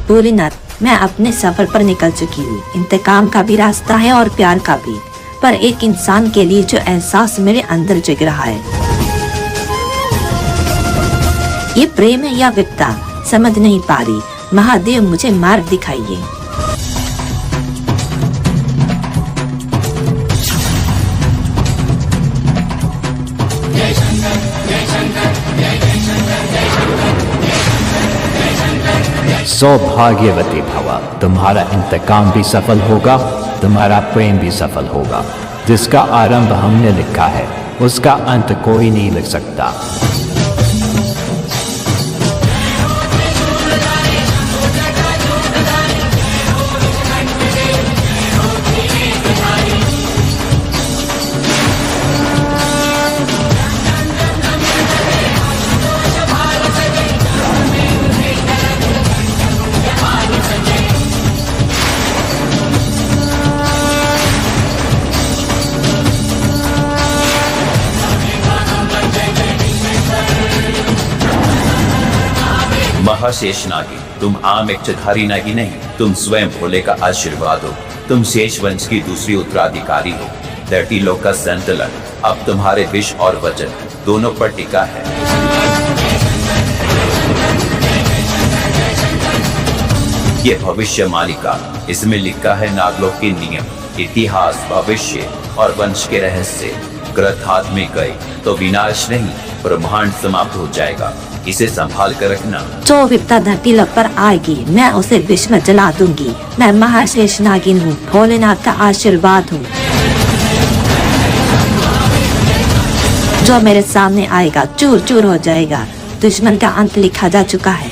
भोलेनाथ, मैं अपने सफर पर निकल चुकी हूँ। इंतकाम का भी रास्ता है और प्यार का भी, पर एक इंसान के लिए जो एहसास मेरे अंदर जग रहा है, ये प्रेम है या विपदा, समझ नहीं पा रही। महादेव, मुझे मार्ग दिखाइए। सौभाग्यवती भव, तुम्हारा इंतकाम भी सफल होगा, तुम्हारा प्रेम भी सफल होगा। जिसका आरंभ हमने लिखा है, उसका अंत कोई नहीं लिख सकता। महाशेष नागी, तुम आम एक चधारी नागी नहीं, तुम स्वयं भोले का आशीर्वाद हो। तुम शेष वंश की दूसरी उत्तराधिकारी हो। 30 लोक का संतुलन अब तुम्हारे विष और वचन दोनों पर टिका है। ये भविष्य मालिका, इसमें लिखा है नागलोक के नियम, इतिहास, भविष्य और वंश के रहस्य। ग्रथ हाथ में गए तो विनाश नहीं, ब्रह्मांड समाप्त हो जाएगा। इसे संभाल कर रखना। जो विपदा धरती लोक पर आएगी, मैं उसे विष में जला दूंगी। मैं महाशेष नागिन हूँ, भोलेनाथ का आशीर्वाद हूँ। जो मेरे सामने आएगा चूर चूर हो जाएगा। दुश्मन का अंत लिखा जा चुका है।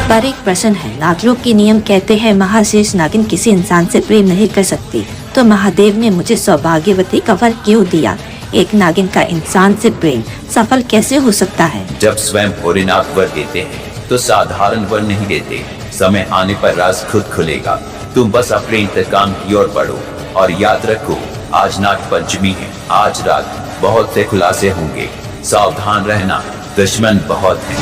पर एक प्रश्न है, नागलोक के नियम कहते हैं महाशेष नागिन किसी इंसान से प्रेम नहीं कर सकती, तो महादेव ने मुझे सौभाग्यवती का वर क्यों दिया? एक नागिन का इंसान से प्रेम सफल कैसे हो सकता है? जब स्वयं भोलेनाथ वर देते हैं तो साधारण वर नहीं देते। समय आने पर राज खुद खुलेगा। तुम बस अपने इंतकाम की ओर बढ़ो और याद रखो, आज नाग पंचमी है। आज रात बहुत से खुलासे होंगे, सावधान रहना, दुश्मन बहुत है।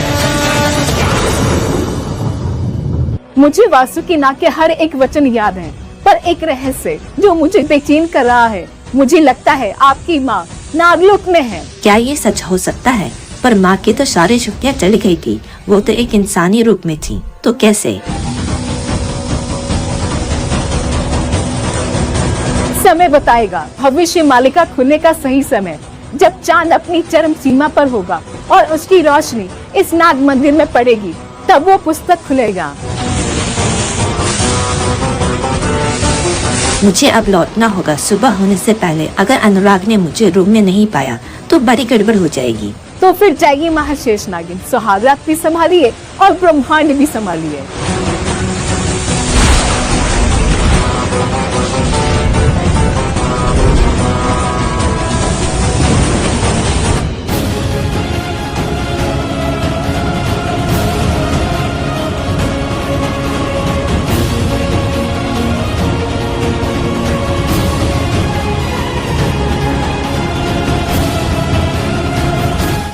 मुझे वासुकी नाग के हर एक वचन याद है, पर एक रहस्य जो मुझे बेचैन कर रहा है। मुझे लगता है आपकी माँ नागलोक में है। क्या ये सच हो सकता है? पर माँ की तो सारी शक्तियाँ चली गई थी, वो तो एक इंसानी रूप में थी, तो कैसे? समय बताएगा, भविष्य मालिका खुलने का सही समय, जब चांद अपनी चरम सीमा पर होगा और उसकी रोशनी इस नाग मंदिर में पड़ेगी, तब वो पुस्तक खुलेगा। मुझे अब लौटना होगा सुबह होने से पहले। अगर अनुराग ने मुझे रूम में नहीं पाया तो बड़ी गड़बड़ हो जाएगी। तो फिर जाइए महाशेष नागिन, सुहागरात भी संभालिए और ब्रह्मांड भी संभालिए।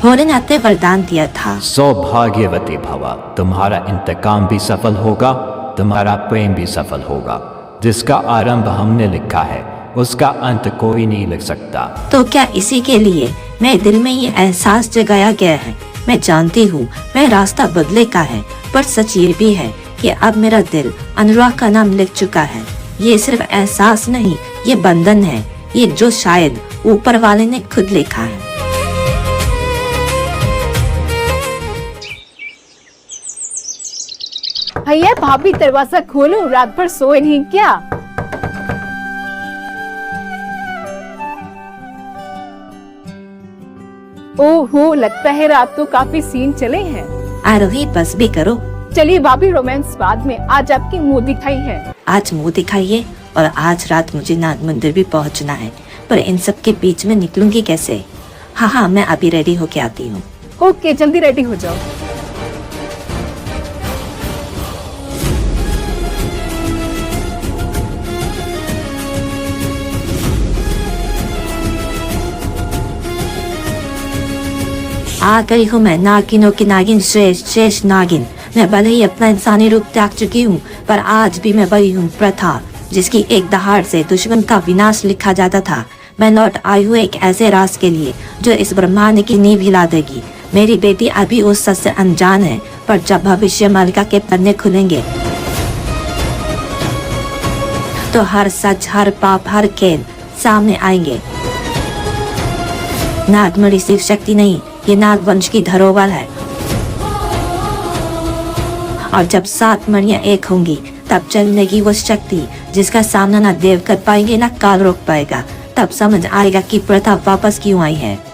भोलेनाथ ने वरदान दिया था, सौभाग्यवती भव, तुम्हारा इंतकाम भी सफल होगा, तुम्हारा प्रेम भी सफल होगा। जिसका आरंभ हमने लिखा है, उसका अंत कोई नहीं लिख सकता। तो क्या इसी के लिए मेरे दिल में ये एहसास जगाया गया है? मैं जानती हूँ मैं रास्ता बदले का है, पर सच ये भी है कि अब मेरा दिल अनुराग का नाम लिख चुका है। ये सिर्फ एहसास नहीं, ये बंधन है, ये जो शायद ऊपर वाले ने खुद लिखा है। भैया भाभी, दरवाजा खोलो, रात भर सोए नहीं क्या? ओहो, लगता है रात तो काफी सीन चले हैं। आरोही, बस भी करो। चलिए भाभी, रोमांस बाद में, आज आपकी मुंह दिखाई है। आज मुंह दिखाइए, और आज रात मुझे नाग मंदिर भी पहुंचना है, पर इन सब के बीच में निकलूंगी कैसे? हाँ, मैं अभी रेडी होके आती हूँ। ओके, जल्दी रेडी हो जाओ। आ गई हूँ मैं, नागिनों की नागिन, शेष नागिन। मैं भले ही अपना इंसानी रूप त्याग चुकी हूँ, पर आज भी मैं वही हूँ, प्रथा जिसकी एक दहाड़ से दुश्मन का विनाश लिखा जाता था। मैं लौट आई हूँ एक ऐसे राज के लिए जो इस ब्रह्मांड की नींव हिला देगी। मेरी बेटी अभी उस सच से अनजान है, पर जब भविष्य मालिका के पन्ने खुलेंगे तो हर सच, हर पाप, हर खेल सामने आएंगे। नागमणि सिर्फ शक्ति नहीं, ये नागवंश की धरोहर है। और जब 7 मणियां एक होंगी तब चलनेगी वो शक्ति जिसका सामना ना देव कर पाएंगे ना काल रोक पाएगा। तब समझ आएगा कि प्रथा वापस क्यों आई है।